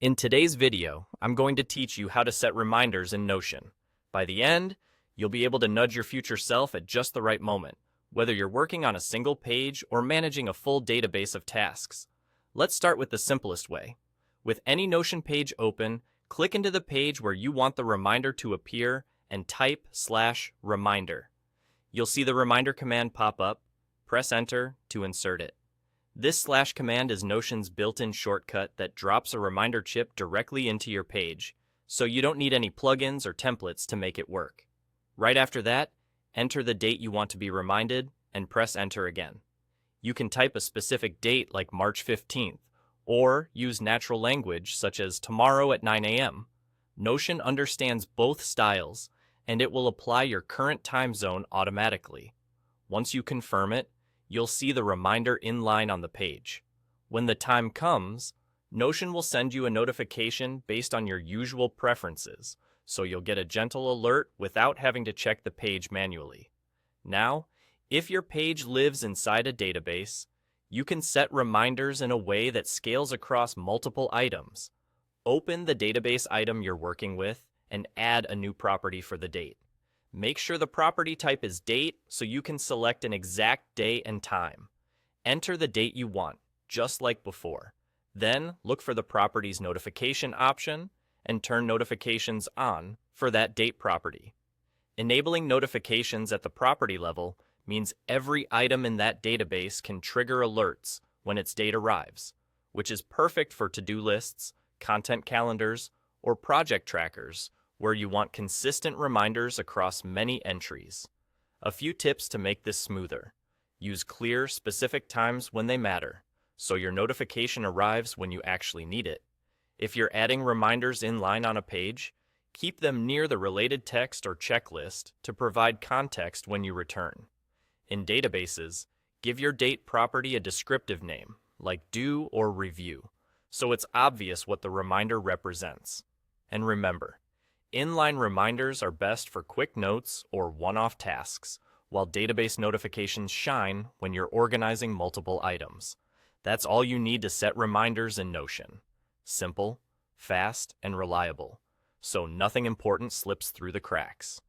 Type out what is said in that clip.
In today's video, I'm going to teach you how to set reminders in Notion. By the end, you'll be able to nudge your future self at just the right moment, whether you're working on a single page or managing a full database of tasks. Let's start with the simplest way. With any Notion page open, click into the page where you want the reminder to appear and type /reminder. You'll see the reminder command pop up. Press enter to insert it. This / command is Notion's built-in shortcut that drops a reminder chip directly into your page, so you don't need any plugins or templates to make it work. Right after that, enter the date you want to be reminded and press enter again. You can type a specific date like March 15th, or use natural language such as tomorrow at 9 a.m. Notion understands both styles, and it will apply your current time zone automatically. Once you confirm it, you'll see the reminder inline on the page. When the time comes, Notion will send you a notification based on your usual preferences, so you'll get a gentle alert without having to check the page manually. Now, if your page lives inside a database, you can set reminders in a way that scales across multiple items. Open the database item you're working with and add a new property for the date. Make sure the property type is date so you can select an exact day and time. Enter the date you want, just like before. Then look for the property's notification option and turn notifications on for that date property. Enabling notifications at the property level means every item in that database can trigger alerts when its date arrives, which is perfect for to-do lists, content calendars, or project trackers, where you want consistent reminders across many entries. A few tips to make this smoother. Use clear, specific times when they matter, so your notification arrives when you actually need it. If you're adding reminders inline on a page, keep them near the related text or checklist to provide context when you return. In databases, give your date property a descriptive name, like due or review, so it's obvious what the reminder represents. And remember, inline reminders are best for quick notes or one-off tasks, while database notifications shine when you're organizing multiple items. That's all you need to set reminders in Notion. Simple, fast, and reliable, so nothing important slips through the cracks.